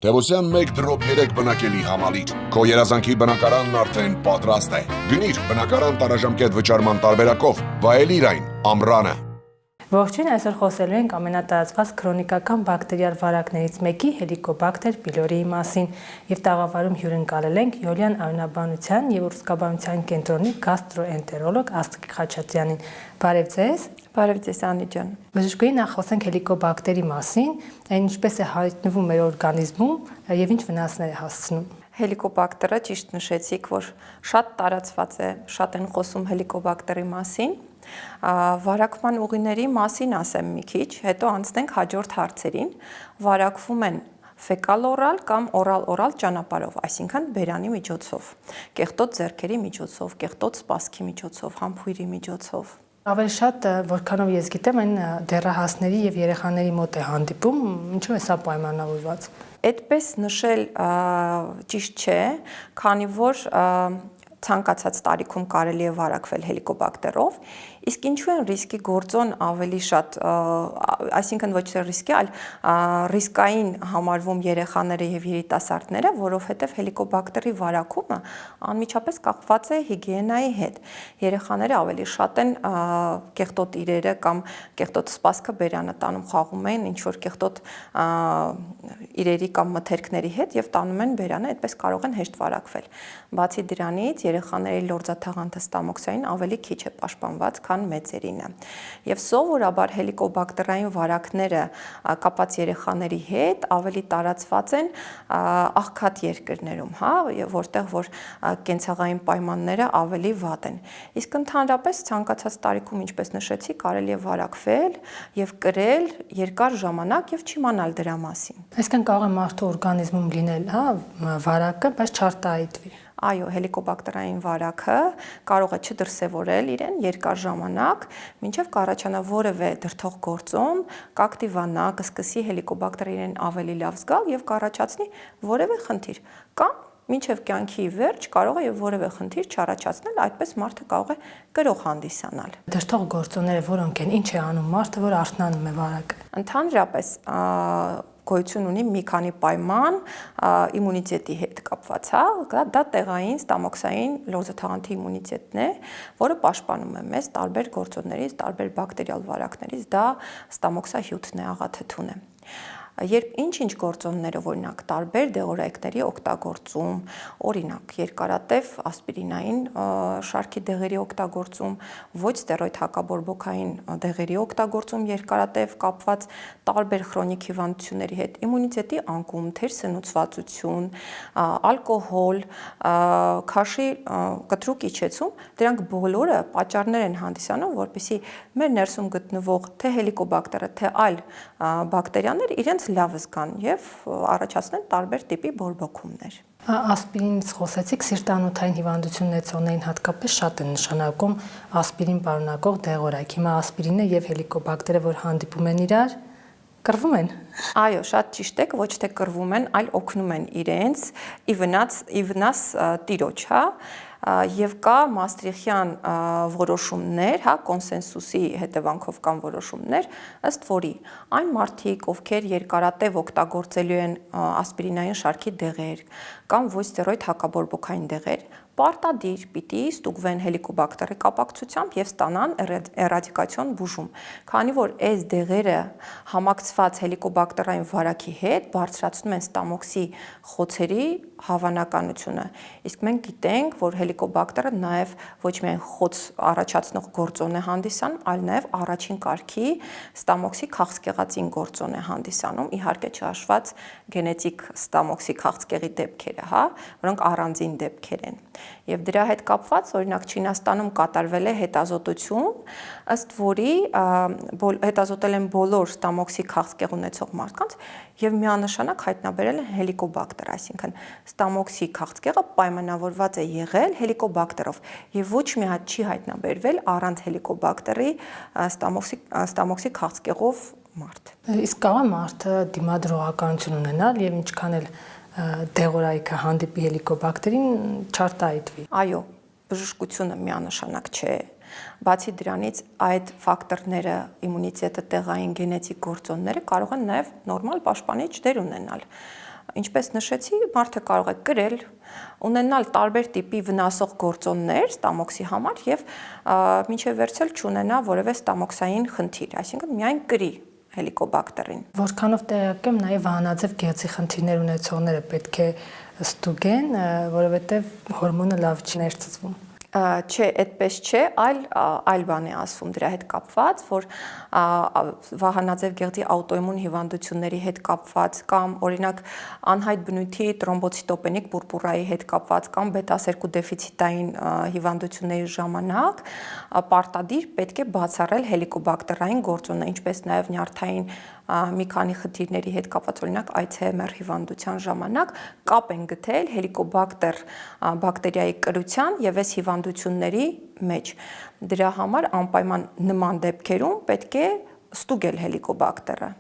Թևոսյան 1 դրոպ 3 բնակելի համալիր։ Քո երազանքի բնակարանն արդեն պատրաստ է։ Գնիր բնակարան տարաժամկետ վճարման տարբերակով, վայելիր այն ամռանը։ Ողջույն, այսօր խոսելու ենք ամենատարածված քրոնիկական բակտերիալ վարակներից մեկի հելիկոբակտեր պիլորիի մասին եւ տաղավարում հյուրընկալել ենք Յոլիան արյունաբանության եւ ուրուցկաբանության կենտրոնի գաստրոենտերոլոգ Աստղիկ Խաչատրյանին։ Բարև ձեզ։ Բարև ձեզ Անի ջան։ Բժշկուհի նախ խոսենք հելիկոբակտերի մասին, այն ինչպես է հայտնվում մեր օրգանիզմում եւ ինչ վնասներ է հասցնում։ Հելիկոբակտերը ճիշտ նշեցիք, որ շատ տարածված է, շատ են խոսում հելիկոբակտերի մասին։ Վարակման ուղիների մասին ասեմ մի քիչ, հետո անցնենք հաջորդ հարցերին։ Վարակվում են ֆեկալ-օրալ կամ օրալ-օրալ ճանապարհով, այսինքն բերանի միջոցով, կեղտոտ ձեռքերի միջոցով, կեղտոտ սպասքի միջոցով, համբույրի միջոցով։ Ավելի շատ, որքանով ես գիտեմ, այն դեռահասների եւ երեխաների մոտ է հանդիպում, ինչու է սա պայմանավորված։ Այդպես նշել ճիշտ չէ, քանի որ ցանկացած տարիքում կարելի է վարակվել հելիկոբակտերով, իսկ ինչու են ռիսկի գործոն ավելի շատ, այսինքն ոչ թե ռիսկի, այլ ռիսկային համարվում երեխաները եւ երիտասարդները, որովհետեւ հելիկոբակտերի վարակումը անմիջապես կապված է հիգիենայի հետ։ Երեխաները ավելի շատ են կեղտոտ իրերը կամ կեղտոտ սպասքը բերանը տանում, խաղում են ինչ որ կեղտոտ իրերի կամ մթերքների հետ եւ տանում են բերանը, այդպես կարող են հեշտ վարակվել։ Բացի դրանից երեխաների լորձաթաղանթը ստամոքսային ավելի քիչ է պաշտպանված, քան մեծերինը։ Եվ սովորաբար հելիկոբակտերային վարակները կապած երեխաների հետ ավելի տարածված են աղքատ երկրներում, հա, որտեղ որ կենցաղային պայմանները ավելի վատ են։ Իսկ ընդհանրապես ցանկացած տարիքում, ինչպես նշեցի, կարելի է վարակվել եւ կրել երկար ժամանակ եւ չիմանալ դրա մասին։ Այսինքն կարող է մարդու օրգանիզմում լինել, հա, վարակը, բայց չարտահայտվի։ Այո, հելիկոբակտերային վարակը կարող է չդրսևորել իրեն երկար ժամանակ, մինչև կառաջանա որևէ դրդող գործոն, կակտիվանա, կսկսի հելիկոբակտերը իրեն ավելի լավ զգալ եւ կառաջացնի որևէ խնդիր, կամ մինչև կյանքի վերջ կարող է եւ որևէ խնդիր չառաջացնել, այդպես մարդը կարող է կրող հանդիսանալ։ Դրդող գործոնները որոնք են, ինչ է անում մարդը, որ արթնանում է վարակը։ Ընդհանրապես գոյություն ունի մի քանի պայման իմունիտետի հետ կապված, հա, դա տեղային ստամոքսային լորձաթաղանթի իմունիտետն է, որը պաշտպանում է մեզ տարբեր գործոններից, տարբեր բակտերիալ վարակներից, դա ստամոքսահյութն է, աղաթթուն է։ Երբ ինչ-ինչ գործոններով, օրինակ տարբեր դեղորայքների օգտագործում, օրինակ երկարատև ասպիրինային շարքի դեղերի օգտագործում, ոչ ստերոիդ հակաբորբոքային դեղերի օգտագործում երկարատև կապված տարբեր քրոնիկ հիվանդությունների հետ, իմունիտետի անկում, թերսնուցվածություն, ալկոհոլ, քաշի կտրուկ իջեցում, դրանք բոլորը պատճառներ են հանդիսանում, որպեսզի մեր ներսում գտնվող թե հելիկոբակտերը, թե այլ բակտերիաներ իրենց լավ զգան եւ առաջացնեն տարբեր տիպի բորբոքումներ։ Ասպիրինից խոսեցիք, սիրտանոթային հիվանդություն ունեցողներին հատկապես շատ են նշանակում ասպիրին պարունակող դեղորայք։ Հիմա ասպիրինը եւ հելիկոբակտերը, որ հանդիպում են իրար, կռվում են։ Այո, շատ ճիշտ եք, ոչ թե կռվում են, այլ օգնում են իրենց ի վնաս տիրոջ, հա։ Եվ կա մաստրիխյան որոշումներ, հա, կոնսենսուսի հետևանքով կան որոշումներ, ըստ որի այն մարդիկ, ովքեր երկարատև օգտագործելու են ասպիրինային շարքի դեղեր կամ ոչ ստերոիդ հակաբորբոքային դեղեր, պարտադիր պիտի ստուգվեն հելիկոբակտերի կապակցությամբ եւ ստանան էրադիկացիոն բուժում, քանի որ այս դեղերը համակցված հելիկոբակտերային վարակի հետ բարձրացնում են ստամոքսի խոցերի հավանականությունը։ Իսկ մենք գիտենք, որ հելիկոբակտերը նաեւ ոչ միայն խոց առաջացնող գործոն է հանդիսանում, այլ նաեւ առաջին կարգի ստամոքսի քաղցկեղածին գործոն է հանդիսանում, իհարկե չհաշված գենետիկ ստամոքսի քաղցկեղի դեպքերը, հա, որոնք առանձին դեպքեր են։ Եվ դրա հետ կապված, օրինակ Չինաստանում կատարվել է հետազոտություն, ըստ որի հետազոտել են բոլոր ստամոքսի քաղցկեղ ունեցող մարդկանց եւ միանշանակ հայտնաբերել են հելիկոբակտեր, այսինքն ստամոքսի քաղցկեղը պայմանավորված է եղել հելիկոբակտերով եւ ոչ մի հատ չի հայտնաբերվել առանց հելիկոբակտերի ստամոքսի քաղցկեղով մարդ։ Իսկ կարող է մարդը դիմադրողականություն ունենալ եւ ինչքան էլ դեղորայքը հանդիպի հելիկոբակտերին չարտահայտվի։ Այո, բժշկությունը միանշանակ չէ։ Բացի դրանից այդ ֆակտորները, իմունիտետը, տեղային գենետիկ գործոնները կարող են նաև նորմալ պաշտպանիչ դեր ունենալ։ Ինչպես նշեցի, մարդը կարող է կրել, ունենալ տարբեր տիպի վնասող գործոններ ստամոքսի համար եւ մինչեւ վերջել չունենա որևէ ստամոքսային խնդիր, այսինքն միայն կրի հելիկոբակտերին։ Որքանով տեղյակ եմ, նաև վահանաձև գեղձի խնդիրներ ունեցողները պետք է ստուգեն, որովհետև հորմոնը լավ չի ներծծվում։ Չէ, այդպես չէ, այլ բան է ասվում դրա հետ կապված, որ վահանաձև գեղձի աուտոիմուն հիվանդությունների հետ կապված կամ օրինակ անհայտ բնույթի տրոմբոցիտոպենիկ պուրպուրայի հետ կապված կամ բետա-2 դեֆիցիտային հիվանդությունների ժամանակ պարտադիր պետք է բացառել հելիկոբակտերային գործոնը, ինչպես նաև նյարդային մի քանի խնդիրների հետ կապված, օրինակ Alzheimer հիվանդության ժամանակ կապ են գտել հելիկոբակտեր բակտերիայի կրության եւ այս հիվանդությունների մեջ։ Դրա համար անպայման նման դեպքերում պետք է ստուգել հելիկոբակտերը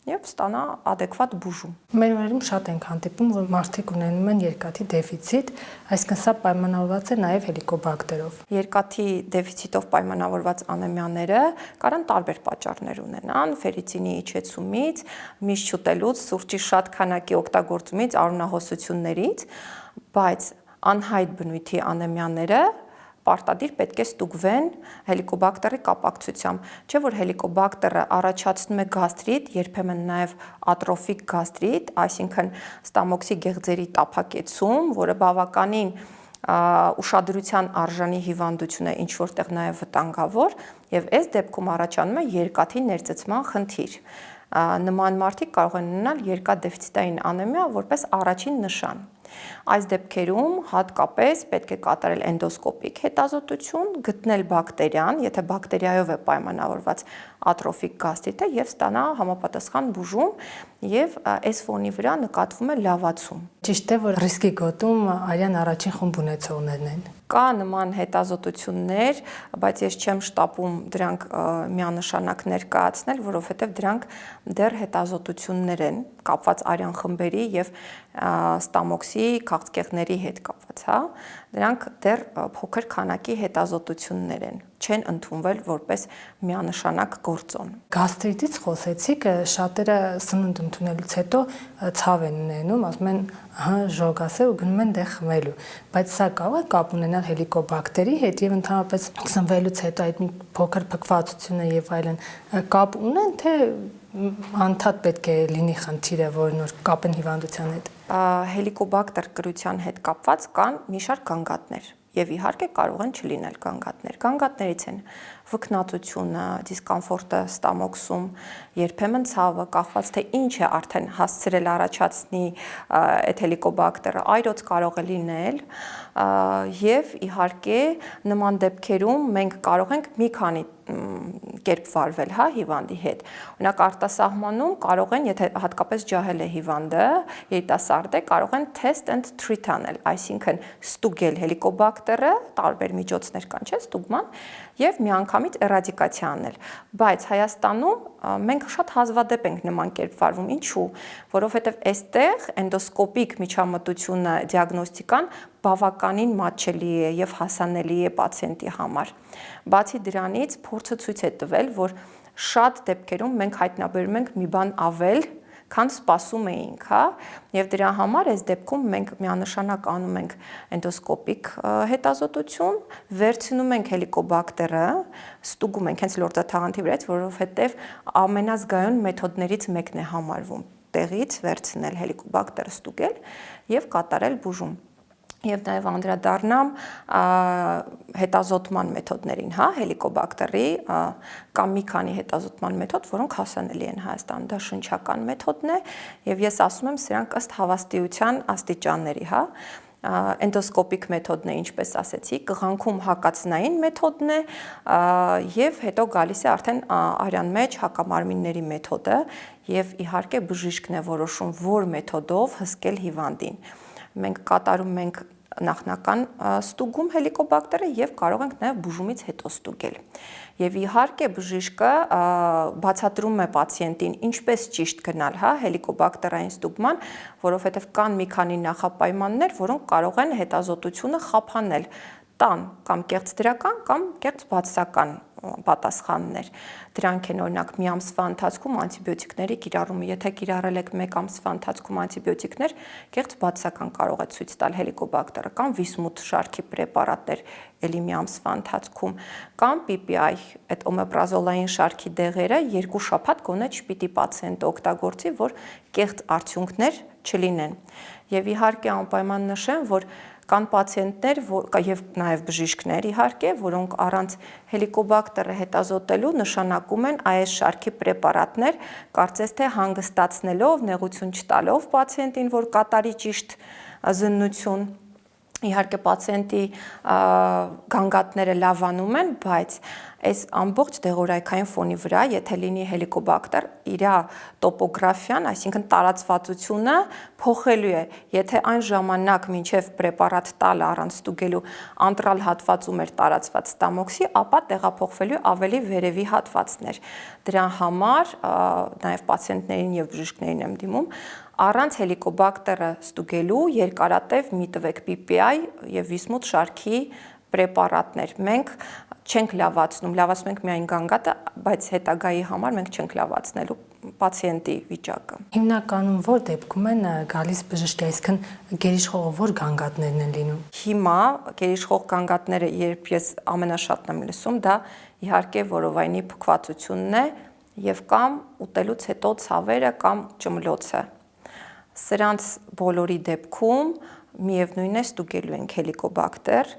եւ ստանա adekvat բուժում։ Մեր օրերում շատ ենք հանդիպում, որ մարդիկ ունենում են երկաթի դեֆիցիտ, այսինքն սա պայմանավորված է նաև հելիկոբակտերով։ Երկաթի դեֆիցիտով պայմանավորված անեմիաները կարան տարբեր պատճառներ ունենան՝ ֆերրիտինի իջեցումից, միշտ չուտելուց, սուրճի շատ քանակի օգտագործումից, արյունահոսություններից, բայց անհայտ բնույթի անեմիաները պարտադիր պետք է ստուգվեն հելիկոբակտերի կապակցությամբ, չէ՞ որ հելիկոբակտերը առաջացնում է գաստրիտ, երբեմն նաև ատրոֆիկ գաստրիտ, այսինքն ստամոքսի գեղձերի տափակեցում, որը բավականին ուշադրության արժանի հիվանդություն է, ինչ որտեղ նաև վտանգավոր, եւ այս դեպքում առաջանում է երկաթի ներծծման խնդիր։ Նման մարդիկ կարող են ունենալ երկաթ-դեֆիցիտային անեմիա որպես առաջին նշան։ Այս դեպքերում հատկապես պետք է կատարել էնդոսկոպիկ հետազոտություն, գտնել բակտերիան, եթե բակտերիայով է պայմանավորված ատրոֆիկ գաստրիտը եւ ստանա համապատասխան բուժում եւ այս ֆոնի վրա նկատվում է լավացում։ Ճիշտ է, որ ռիսկի գոտում արյան առաջին խումբ ունեցողներն են։ Կա նման հետազոտություններ, բայց ես չեմ շտապում դրանք միանշանակ ներկայացնել, որովհետև դրանք դեռ հետազոտություններ են կապված արյան խմբերի եւ ստամոքսի քաղցկեղների հետ կապված, հա։ Դրանք դեռ փոքր քանակի հետազոտություններ են, չեն ընդունվել որպես միանշանակ գործոն։ Գաստրիտից խոսեցիք, շատերը սնունդ ընդունելուց հետո ցավ են ունենում, ասում են, հա, ժոգաս է ու գնում են դեղ խմելու, բայց սա կարող է կապ ունենալ հելիկոբակտերի հետ եւ ընդհանրապես սնվելուց հետո այդ մի փոքր փքվածությունը եւ այլն կապ ունեն, թե անդադ պետք է լինի խնդիրը, որ նոր կապեն հիվանդության հետ։ Հելիկոբակտեր կրության հետ կապված կան մի շարք գանգատներ եւ իհարկե կարող են չլինել գանգատներ։ Գանգատներից են վքնածությունը, դիսկոմֆորտը ստամոքսում, երբեմն ցավը, կախված թե ինչ է արդեն հասցրել առաջացնի այդ հելիկոբակտերը, այրոց կարող է լինել եւ իհարկե նման դեպքերում մենք կարող ենք մի քանի կերպ վարվել, հա, հիվանդի հետ։ Օրինակ արտասահմանում կարող են, եթե հատկապես ջահել է հիվանդը, երիտասարդ է, կարող են test and treat անել, այսինքն ստուգել հելիկոբակտերը, տարբեր միջոցներ կան, չէ՞, ստուգման, եւ միանգամից էրադիկացիա անել։ Բայց Հայաստանում մենք շատ հազվադեպ ենք նման կերպ վարվում, ինչու՞, որովհետեւ այստեղ էնդոսկոպիկ միջամտությունը դիագնոստիկան բավականին մատչելի է եւ հասանելի է պացիենտի համար։ Բացի դրանից փորձը ցույց է տվել, որ շատ դեպքերում մենք հայտնաբերում ենք մի բան ավել, քան սպասում էինք, հա, եւ դրա համար այս դեպքում մենք միանշանակ անում ենք էնդոսկոպիկ հետազոտություն, վերցնում ենք հելիկոբակտերը, ստուգում ենք հենց լորձաթաղանթի վրայից, որովհետեւ ամենազգայուն մեթոդներից մեկն է համարվում տեղից վերցնել հելիկոբակտերը ստուգել եւ կատարել բուժում։ Եվ նաև անդրադառնամ հետազոտման մեթոդներին, հա, հելիկոբակտերի կամ մի քանի հետազոտման մեթոդ, որոնք հասանելի են Հայաստանում, դա շնչական մեթոդն է, եւ ես ասում եմ, սրանք ըստ հավաստիության աստիճանների, հա, էնդոսկոպիկ մեթոդն է, ինչպես ասեցի, կղանքում հակածնային մեթոդն է, եւ հետո գալիս է արդեն արյան մեջ հակամարմինների մեթոդը, եւ իհարկե բժիշկն է որոշում, որ մեթոդով հսկել հիվանդին։ Մենք կատարում ենք նախնական ստուգում հելիկոբակտերը եւ կարող ենք նաեւ բուժումից հետո ստուգել։ Եվ իհարկե բժիշկը բացատրում է պացիենտին ինչպես ճիշտ գնալ, հա, հելիկոբակտերային ստուգման, որովհետեւ կան մի քանի նախապայմաններ, որոնք կարող են հետազոտությունը խափանել, տան կամ կեղծ դրական կամ կեղծ բացասական պատասխաններ։ Դրանք են օրինակ մի ամսվա ընթացքում անտիբիոտիկների կիրառումը։ Եթե կիրառել եք 1 ամսվա ընթացքում անտիբիոտիկներ, կեղծ բացասական կարող է ցույց տալ հելիկոբակտերը կամ վիսմութ շարքի պրեպարատներ ելի մի ամսվա ընթացքում կամ PPI, այդ օմեպրազոլային շարքի դեղերը 2 շաբաթ գոնե չպիտի պացիենտը օգտագործի, որ կեղծ արդյունքներ չլինեն։ Եվ իհարկե անպայման նշեմ, որ կան պացիենտներ եւ նաեւ բժիշկներ իհարկե, որոնք առանց հելիկոբակտերը հետազոտելու նշանակում են այս շարքի պրեպարատներ, կարծես թե հանգստացնելով, նեղություն չտալով պացիենտին, որ կատարի ճիշտ զննություն։ Իհարկե պացիենտի գանգատները լավանում են, բայց այս ամբողջ դեղորայքային ֆոնի վրա, եթե լինի հելիկոբակտեր, իր տոպոգրաֆիան, այսինքն տարածվածությունը փոխելու է։ Եթե այն ժամանակ մինչև պրեպարատ տալը առանց ստուգելու անտրալ հատվածում էր տարածված ստամոքսի, ապա տեղափոխվելու ավելի վերևի հատվածներ։ Դրա համար նաև պացիենտներին եւ բժիշկներին եմ դիմում առանց հելիկոբակտերը ստուգելու երկարատև մի տվեք PPI եւ վիսմութ շարքի պրեպարատներ։ Մենք չենք լավացնում ենք միայն գանգատը, բայց հետագայի համար մենք չենք լավացնելու պացիենտի վիճակը։ Հիմնականում որ դեպքում են գալիս բժշկի, այսինքն գերիշխողը որ գանգատներն են լինում։ Հիմա գերիշխող գանգատները, երբ ես ամենաշատն եմ լսում, դա իհարկե որովայնի փքվածությունն է եւ կամ ուտելուց հետո ցավերը կամ ճմլոցը։ Սրանց բոլորի դեպքում միևնույն է ստուգելու ենք հելիկոբակտեր,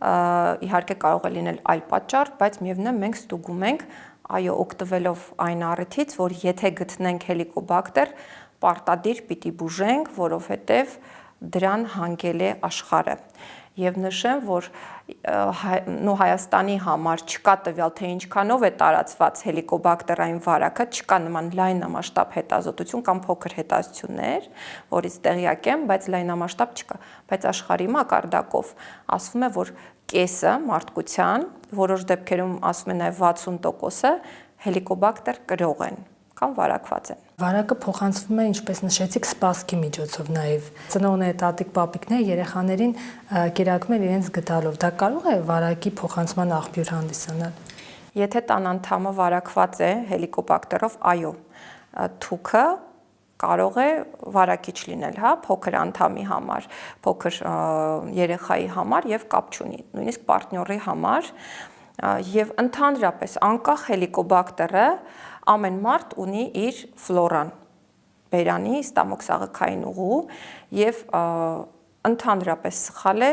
իհարկե կարող է լինել այլ պատճառ, բայց միևնույն է մենք ստուգում ենք, այո, օգտվելով այն առիթից, որ եթե գտնենք հելիկոբակտեր, պարտադիր պիտի բուժենք, որովհետև դրան հանգել է աշխարհը։ Եվ նշեմ, որ Հայաստանի համար չկա տվյալ, թե ինչքանով է տարածված հելիկոբակտերային վարակը, չկա նման լայնամասշտաբ հետազոտություն կամ փոքր հետազոտություններ, որից տեղյակ եմ, բայց լայնամասշտաբ չկա։ Բայց աշխարհի մակարդակով ասվում է, որ կեսը մարդկության, որոշ դեպքերում ասում են նաև 60%-ը հելիկոբակտեր կրող են կամ վարակված են։ Վարակը փոխանցվում է, ինչպես նշեցիք, սպասքի միջոցով նաև։ Ծնողները, տատիկ, պապիկները երեխաներին կերակրում են իրենց գդալով։ Դա կարող է վարակի փոխանցման աղբյուր հանդիսանալ։ Եթե տան անդամը վարակված է հելիկոբակտերով, այո, թուքը կարող է վարակիչ լինել, հա, փոքր անդամի համար, փոքր երեխայի համար եւ կապ չունի, նույնիսկ պարտնյորի համար, եւ ընդհանրապես անկախ հելիկոբակտերը ամեն մարդ ունի իր ֆլորան, բերանի, ստամոքսաղաքային ուղու եւ ընդհանրապես սխալ է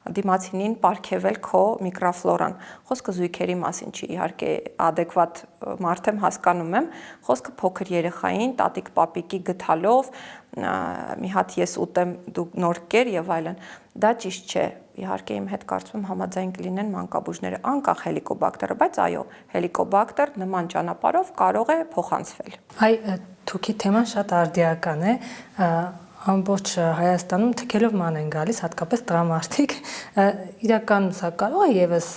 դիմացինին պարգևել քո միկրոֆլորան։ Խոսքը զույգերի մասին չի, իհարկե adekvat մարդ եմ, հասկանում եմ, խոսքը փոքր երեխային, տատիկ պապիկի գթալով, մի հատ ես ուտեմ, դու նոր կեր եւ այլն։ Դա ճիշտ չէ։ Իհարկե իմ հետ կարծում եմ համաձայն կլինեն մանկաբույժները, անկախ հելիկոբակտերը, բայց այո, հելիկոբակտեր նման ճանապարհով կարող է փոխանցվել։ Այ թուքի թեման շատ արդիական է։ Ամբողջ Հայաստանում թքելով ման են գալիս, հատկապես տղամարդիկ, իրական սա կարող է եւս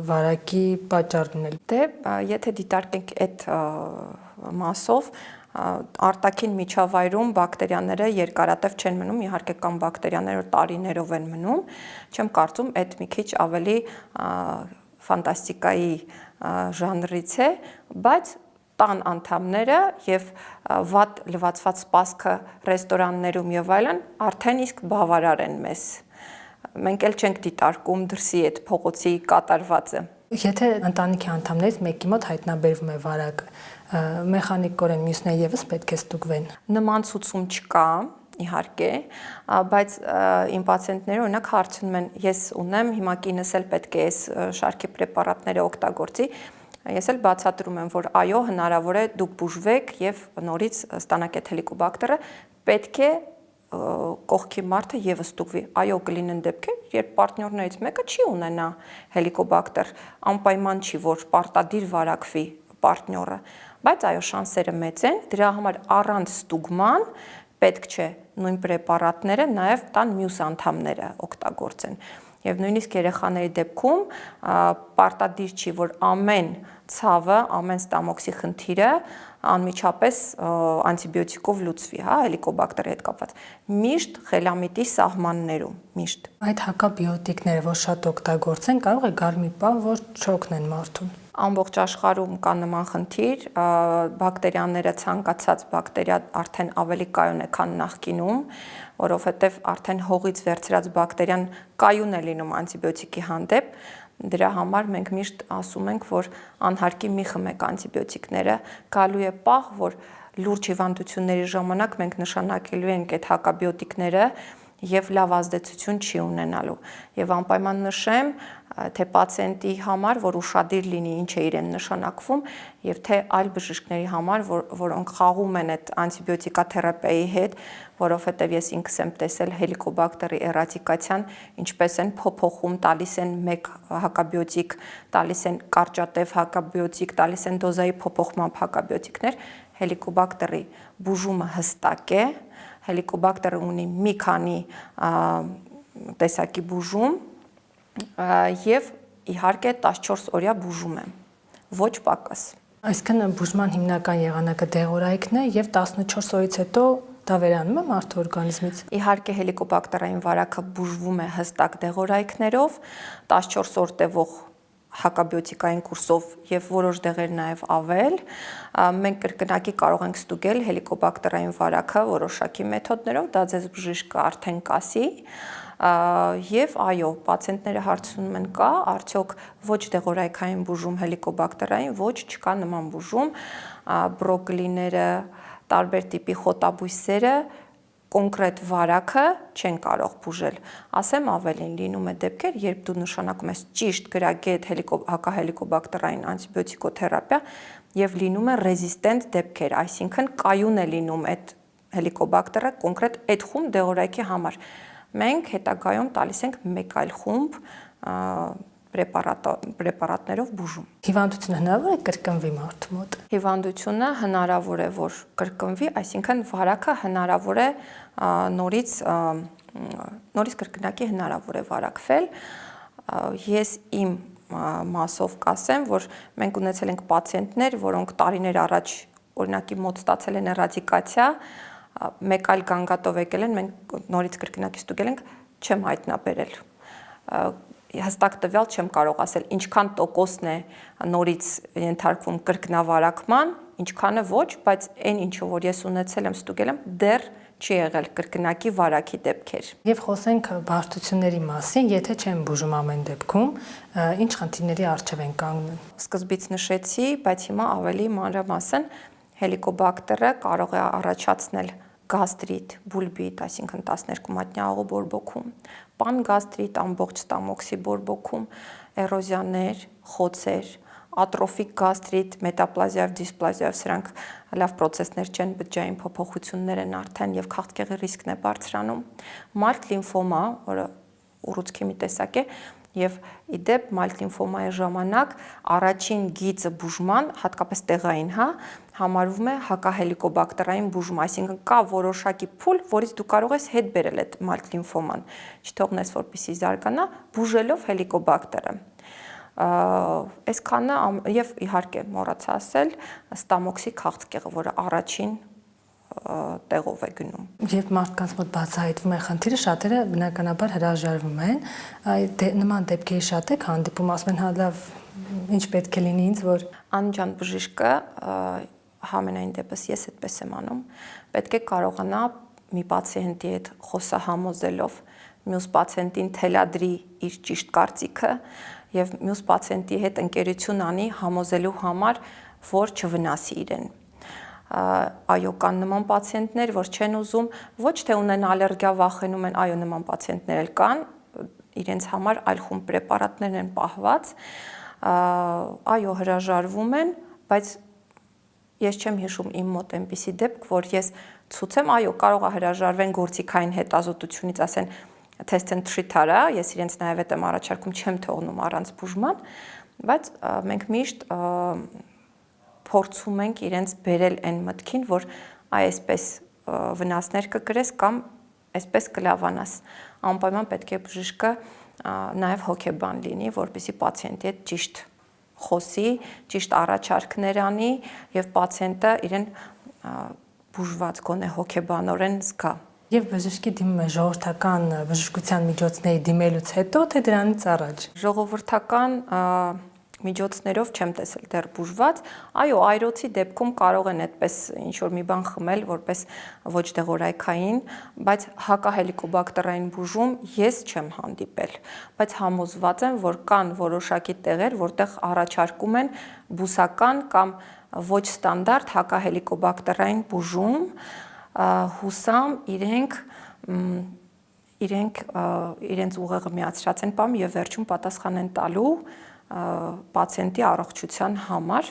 վարակի պատճառ լինել։ Դե եթե դիտարկենք այդ մասով, արտաքին միջավայրում բակտերիաները երկարատև չեն մնում, իհարկե կան բակտերիաներ, որ տարիներով են մնում, չեմ կարծում այդ մի քիչ ավելի ֆանտաստիկայի ժանրից է, բայց տան անդամները եւ վատ լվացված սպասքը ռեստորաններում եւ այլն արդեն իսկ բավարար են մեզ։ Մենք էլ չենք դիտարկում դրսի այդ փողոցի կատարվածը։ Եթե ընտանիքի անդամներից մեկի մոտ հայտնաբերվում է վարակը, մեխանիկորեն մյուսները եւս պետք է ստուգվեն։ Նման ցուցում չկա, իհարկե, բայց իմ պացիենտները օրինակ հարցնում են, ես ունեմ, հիմա կինս էլ պետք է այս շարքի պրեպարատները օգտագործի։ Ես էլ բացատրում եմ, որ այո, հնարավոր է դուք բուժվեք եւ նորից ստանաք այդ հելիկոբակտերը, պետք է կողքի մարդը եւս ստուգվի։ Այո, կլինեն դեպքեր, երբ պարտնյորներից մեկը չի ունենա հելիկոբակտեր, անպայման չի, որ պարտադիր վարակվի պարտնյորը, բայց այո, շանսերը մեծ են, դրա համար առանց ստուգման պետք չէ նույն պրեպարատները նաև տան մյուս անդամները օգտագործեն։ Եվ նույնիսկ երեխաների դեպքում պարտադիր չի, որ ամեն ցավը, ամեն ստամոքսի խնդիրը անմիջապես անտիբիոտիկով լուծվի, հա, հելիկոբակտերի հետ կապված։ Միշտ խելամիտի սահմաններում, միշտ։ Այդ հակաբիոտիկները, որ շատ օգտագործեն, կարող է գալ մի բան, որ չօգնեն մարդուն։ Ամբողջ աշխարհում կա նման խնդիր, բակտերիաները ցանկացած բակտերիա արդեն ավելի կայուն է, քան նախկինում, որովհետև արդեն հողից վերցրած բակտերիան կայուն է լինում անտիբիոտիկի հանդեպ։ Դրա համար մենք միշտ ասում ենք, որ անհարկի մի խմեք անտիբիոտիկները, գալու է պահ, որ լուրջ հիվանդությունների ժամանակ մենք նշանակելու ենք այդ հակաբիոտիկները եւ լավ ազդեցություն չի ունենալու։ Եվ անպայման նշեմ, թե պացիենտի համար, որ ուշադիր լինի ինչ է իրեն նշանակվում, եւ թե այլ բժիշկների համար, որոնք խաղում են այդ անտիբիոտիկաթերապիայի հետ, որովհետեւ ես ինքս եմ տեսել հելիկոբակտերի էրադիկացիան, ինչպես են փոփոխում, տալիս են մեկ հակաբիոտիկ, տալիս են կարճատև հակաբիոտիկ, տալիս են դոզայի փոփոխմամբ հակաբիոտիկներ, հելիկոբակտերի բուժումը հստակ է, հելիկոբակտերը ունի մի քանի տեսակի բուժում եւ իհարկե 14 օրյա բուժում է, ոչ պակաս։ Այսինքն բուժման հիմնական եղանակը դեղորայքն է եւ 14 օրից հետո դա վերանում է մարդու օրգանիզմից։ Իհարկե հելիկոբակտերային վարակը բուժվում է հստակ դեղորայքներով, 14 օր տևող հակաբիոտիկային կուրսով եւ որոշ դեղեր նաեւ ավել, մենք կրկնակի կարող ենք ստուգել հելիկոբակտերային վարակը որոշակի մեթոդներով, դա ձեզ բժիշկը արդեն կասի, եւ այո, պացիենտները հարցնում են կա, արդյոք ոչ դեղորայքային բուժում հելիկոբակտերային, ոչ չկա նման բուժում, բրոկոլիները, տարբեր տիպի խոտաբույսերը կոնկրետ վարակը չեն կարող բուժել։ Ասեմ ավելին, լինում է դեպքեր, երբ դու նշանակում ես ճիշտ գրագետ հակահելիկոբակտերային անտիբիոտիկոթերապիա եւ լինում է ռեզիստենտ դեպքեր, այսինքն կայուն է լինում այդ հելիկոբակտերը կոնկրետ այդ խումբ դեղորայքի համար։ Մենք հետագայում տալիս ենք մեկ այլ խումբ պրեպարատներով բուժում։ Հիվանդությունը հնարավոր է կրկնվի մարդու մոտ։ Հիվանդությունը հնարավոր է, որ կրկնվի, այսինքն վարակը հնարավոր է նորից կրկնակի հնարավոր է վարակվել։ Ես իմ մասով կասեմ, որ մենք ունեցել ենք պացիենտներ, որոնք տարիներ առաջ օրինակի մոտ ստացել են էրադիկացիա, մեկ այլ գանգատով եկել են, մենք նորից կրկնակի ստուգել ենք, չեմ հայտնաբերել։ Հստակ տվյալ չեմ կարող ասել, ինչքան տոկոսն է նորից ենթարկվում կրկնավարակման, ինչքանը ոչ, բայց այն ինչը որ ես ունեցել եմ, ստուգել եմ, դեռ չի եղել կրկնակի վարակի դեպքեր։ Եվ խոսենք բարդությունների մասին, եթե չեն բուժում ամեն դեպքում, ինչ խնդիրների առջև են կանգնում։ Սկզբից նշեցի, բայց հիմա ավելի մանրամասն հելիկոբակտերը կարող է առաջացնել գաստրիտ, բուլբիտ, այսինքն 12 մատնյա աղու բորբոքում, պանգաստրիտ, ամբողջ ստամոքսի բորբոքում, էրոզիաներ, խոցեր, ատրոֆիկ գաստրիտ, մետապլազիայով, դիսպլազիայով, սրանք լավ պրոցեսներ չեն, բջջային փոփոխություններ են արդեն եւ քաղցկեղի ռիսկն է բարձրանում, մալտ լիմֆոմա, որը ուռուցքի մի տեսակ է, եւ իդեպ մալտ լիմֆոմայի ժամանակ առաջին գիծը բուժման, հատկապես տեղային, հա, համարվում է հակահելիկոբակտերային բուժում, այսինքն կա որոշակի փուլ, որից դու կարող ես հետ բերել այդ մալտ լիմֆոման, չթողնես որպեսզի զարգանա, բուժելով հելիկոբակտերը։ Այսքանը եւ իհարկե մոռացա ասել, ստամոքսի քաղցկեղը, որը առաջին տեղով է գնում։ Երբ մարդկանց մոտ բացահայտվում է խնդիրը, շատերը բնականաբար հրաժարվում են, նման դեպքերի շատ եք հանդիպում, ասում են հա լավ, ինչ պետք է լինի ինձ, որ Անջան բժիշկը համենայն դեպս ես այդպես եմ անում, պետք է կարողանա մի պացիենտի հետ խոսահամոզելով մյուս պացիենտին թելադրի իր ճիշտ կարծիքը եւ մյուս պացիենտի հետ ընկերություն անի համոզելու համար, որ չվնասի իրեն։ Այո, կան նման պացիենտներ, որ չեն ուզում, ոչ թե ունեն ալերգիա, վախենում են, այո, նման պացիենտներ էլ կան, իրենց համար այլ խումբ պրեպարատներ են պահված, այո, հրաժարվում են, բայց ես չեմ հիշում իմ մոտ այնպիսի դեպք, որ ես ցույցեմ, այո, կարող է հրաժարվեն գործիքային հետազոտությունից, ասեն, test and treat արա, ես իրենց նաև այդ եմ առաջարկում, չեմ թողնում առանց բուժման, բայց մենք միշտ փորձում ենք իրենց բերել այն մտքին, որ այսպես վնասներ կկրես կամ այսպես կլավանաս։ Անպայման պետք է բժիշկը նաև հոգեբան լինի, որպեսզի պացիենտի հետ ճիշտ խոսի, ճիշտ առաջարկներ անի եւ պացիենտը իրեն բուժված գոնե հոգեբանորեն զգա։ Եվ բժշկի դիմում է ժողովրդական բժշկության միջոցների դիմելուց հետո, թե դրանից առաջ։ Ժողովրդական միջոցներով չեմ տեսել դեռ բուժված, այո, այրոցի դեպքում կարող են այդպես ինչ որ մի բան խմել, որպես ոչ դեղորայքային, բայց հակահելիկոբակտերային բուժում ես չեմ հանդիպել, բայց համոզված եմ, որ կան որոշակի տեղեր, որտեղ առաջարկում են բուսական կամ ոչ ստանդարտ հակահելիկոբակտերային բուժում, հուսամ իրենց ուղեղը միացրած են պամ եւ վերջում պատասխան են տալու պացիենտի առողջության համար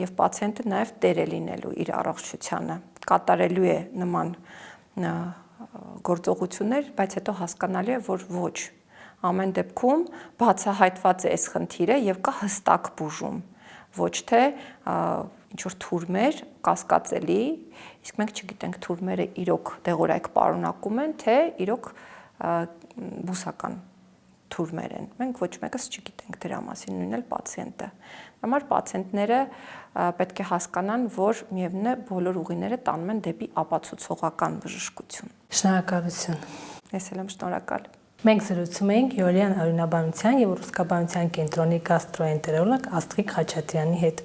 եւ պացիենտը նաեւ տեր է լինելու իր առողջությանը, կատարելու է նման գործողություններ, բայց հետո հասկանալի է, որ ոչ, ամեն դեպքում բացահայտված է այս խնդիրը եւ կա հստակ բուժում, ոչ թե ինչ որ թուրմեր կասկածելի, իսկ մենք չգիտենք թուրմերը իրոք դեղորայք պարունակում են, թե իրոք բուսական թուրմեր են։ Մենք ոչ մեկս չգիտենք դրա մասին, նույնն էլ պացիենտը։ Համար պացիենտները պետք է հասկանան, որ միևնույն է բոլոր ուղիները տանում են դեպի ապացուցողական բժշկություն։ Շնորհակալություն։ Ես էլ եմ շնորհակալ։ Մենք զրուցում էինք Յոլյան արյունաբանության եւ ուռուցքաբանության կենտրոնի գաստրոենտերոլոգ Աստղիկ Խաչատրյանի հետ։